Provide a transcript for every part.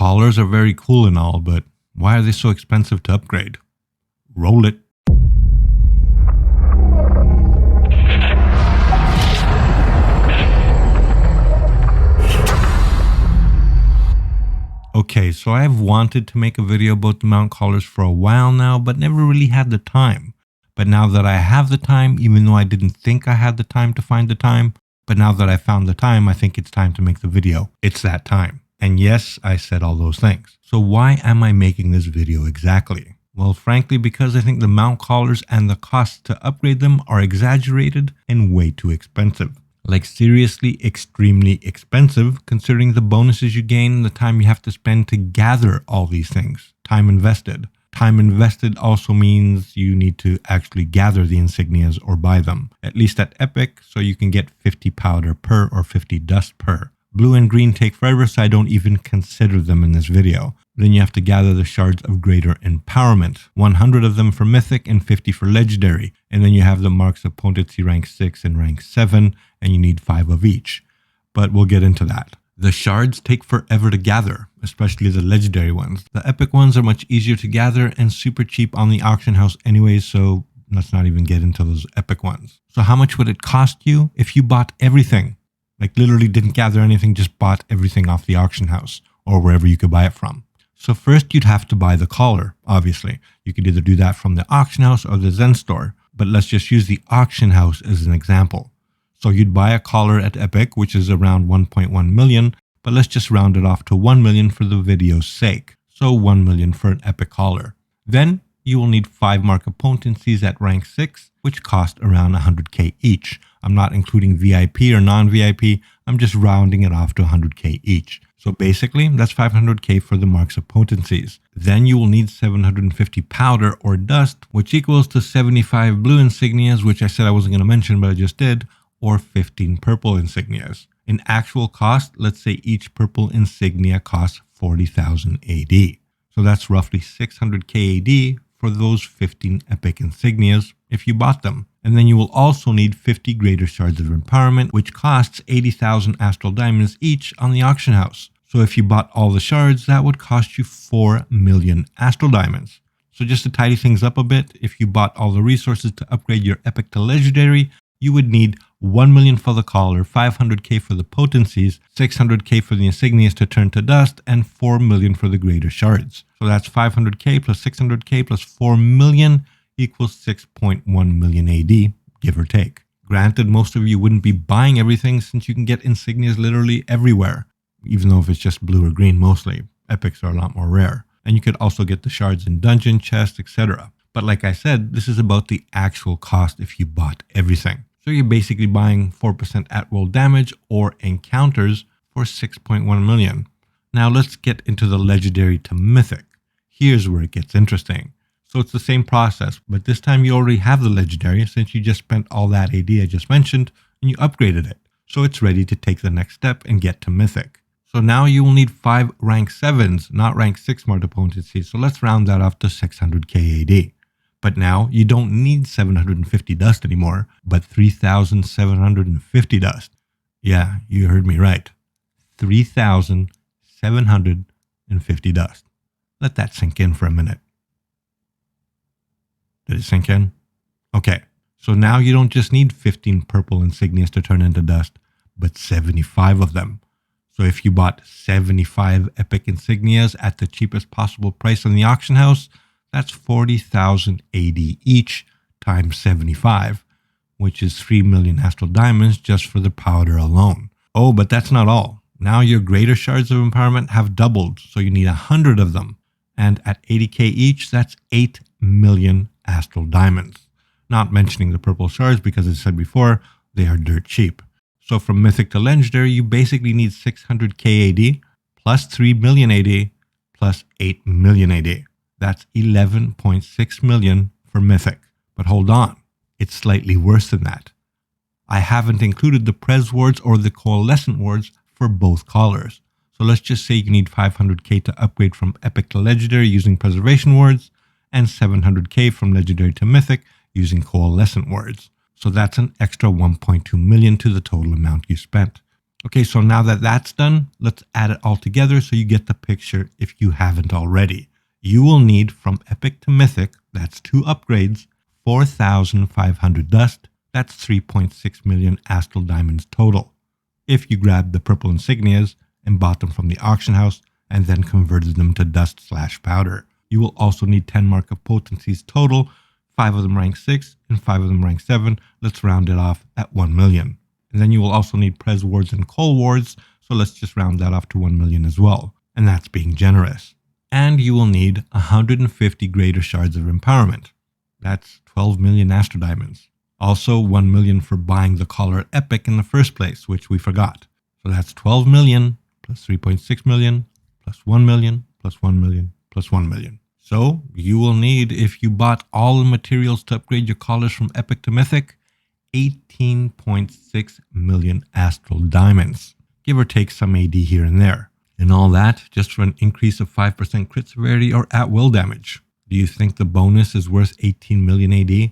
Collars are very cool and all, but why are they so expensive to upgrade? Roll it. Okay, so I've wanted to make a video about the mount collars for a while now, but never really had the time. But now that I have the time, even though I didn't think I had the time to find the time, but now that I found the time, I think it's time to make the video. It's that time. And yes, I said all those things. So why am I making this video exactly? Well, frankly, because I think the mount collars and the costs to upgrade them are exaggerated and way too expensive. Like seriously extremely expensive considering the bonuses you gain and the time you have to spend to gather all these things. Time invested. Time invested also means you need to actually gather the insignias or buy them, at least at Epic, so you can get 50 powder per or 50 dust per. Blue and green take forever, so I don't even consider them in this video. Then you have to gather the shards of greater empowerment, 100 of them for mythic and 50 for legendary. And then you have the marks of potency rank 6 and rank 7, and you need 5 of each. But we'll get into that. The shards take forever to gather, especially the legendary ones. The epic ones are much easier to gather and super cheap on the auction house anyways, so let's not even get into those epic ones. So how much would it cost you if you bought everything? Like literally didn't gather anything, just bought everything off the auction house or wherever you could buy it from. So first you'd have to buy the collar, obviously. You could either do that from the auction house or the Zen store, but let's just use the auction house as an example. So you'd buy a collar at Epic, which is around 1.1 million, but let's just round it off to 1 million for the video's sake. So 1 million for an Epic collar. Then you will need 5 mark of potencies at rank 6, which cost around 100k each. I'm not including VIP or non-VIP, I'm just rounding it off to 100k each. So basically, that's 500k for the marks of potencies. Then you will need 750 powder or dust, which equals to 75 blue insignias, which I said I wasn't going to mention, but I just did, or 15 purple insignias. In actual cost, let's say each purple insignia costs 40,000 AD. So that's roughly 600k AD for those 15 epic insignias if you bought them. And then you will also need 50 greater shards of empowerment, which costs 80,000 astral diamonds each on the auction house. So if you bought all the shards, that would cost you 4 million astral diamonds. So just to tidy things up a bit, if you bought all the resources to upgrade your epic to legendary, you would need 1 million for the collar, 500k for the potencies, 600k for the insignias to turn to dust, and 4 million for the greater shards. So that's 500k plus 600k plus 4 million equals 6.1 million AD, give or take. Granted, most of you wouldn't be buying everything since you can get insignias literally everywhere, even though if it's just blue or green mostly. Epics are a lot more rare. And you could also get the shards in dungeon, chests, etc. But like I said, this is about the actual cost if you bought everything. So you're basically buying 4% at-will damage or encounters for 6.1 million. Now let's get into the legendary to mythic. Here's where it gets interesting. So it's the same process, but this time you already have the legendary since you just spent all that AD I just mentioned and you upgraded it. So it's ready to take the next step and get to mythic. So now you will need 5 rank 7s, not rank 6 marked potencies. So let's round that up to 600k AD. But now you don't need 750 dust anymore, but 3,750 dust. Yeah, you heard me right. 3,750 dust. Let that sink in for a minute. Did it sink in? Okay, so now you don't just need 15 purple insignias to turn into dust, but 75 of them. So if you bought 75 epic insignias at the cheapest possible price on the auction house, that's 40,000 AD each times 75, which is 3 million astral diamonds just for the powder alone. Oh, but that's not all. Now your greater shards of empowerment have doubled, so you need 100 of them. And at 80k each, that's 8 million astral diamonds. Not mentioning the purple shards because as I said before, they are dirt cheap. So from mythic to legendary, you basically need 600k AD plus 3 million AD plus 8 million AD. That's 11.6 million for mythic. But hold on, it's slightly worse than that. I haven't included the Prez wards or the coalescent wards for both collars. So let's just say you need 500k to upgrade from epic to legendary using preservation wards and 700k from legendary to mythic using coalescent wards. So that's an extra 1.2 million to the total amount you spent. Okay, so now that that's done, let's add it all together so you get the picture if you haven't already. You will need from Epic to Mythic, that's 2 upgrades, 4,500 dust, that's 3.6 million Astral Diamonds total. If you grabbed the purple insignias and bought them from the auction house and then converted them to dust/powder. You will also need 10 mark of potencies total, 5 of them rank 6 and 5 of them rank 7. Let's round it off at 1 million. And then you will also need Prez Wards and Coal Wards, so let's just round that off to 1 million as well. And that's being generous. And you will need 150 greater shards of empowerment. That's 12 million Astro Diamonds. Also 1 million for buying the collar at Epic in the first place, which we forgot. So that's 12 million plus 3.6 million plus 1 million plus 1 million plus 1 million. So you will need, if you bought all the materials to upgrade your collars from Epic to Mythic, 18.6 million Astral Diamonds, give or take some AD here and there. And all that just for an increase of 5% crit severity or at-will damage. Do you think the bonus is worth 18 million AD?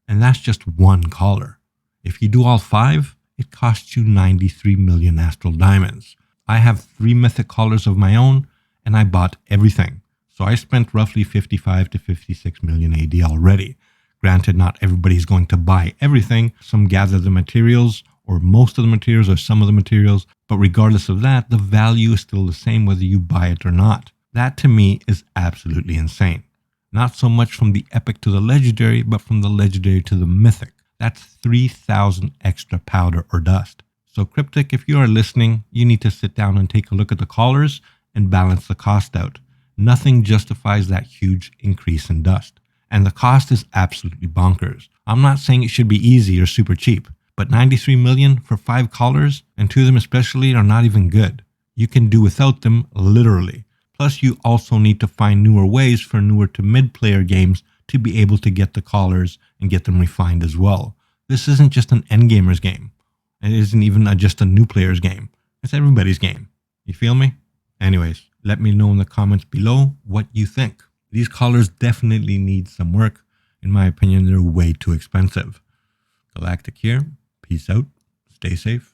And that's just one collar. If you do all 5, it costs you 93 million Astral Diamonds. I have 3 mythic collars of my own, and I bought everything. So I spent roughly 55 to 56 million AD already. Granted, not everybody's going to buy everything. Some gather the materials, or most of the materials, or some of the materials. But regardless of that, the value is still the same whether you buy it or not. That to me is absolutely insane. Not so much from the epic to the legendary, but from the legendary to the mythic. That's 3,000 extra powder or dust. So Cryptic, if you are listening, you need to sit down and take a look at the collars and balance the cost out. Nothing justifies that huge increase in dust. And the cost is absolutely bonkers. I'm not saying it should be easy or super cheap, but 93 million for 5 collars, and 2 of them especially, are not even good. You can do without them, literally. Plus, you also need to find newer ways for newer to mid-player games to be able to get the collars and get them refined as well. This isn't just an endgamer's game. It isn't even just a new player's game. It's everybody's game. You feel me? Anyways, let me know in the comments below what you think. These collars definitely need some work. In my opinion, they're way too expensive. Galactic here. Peace out. Stay safe.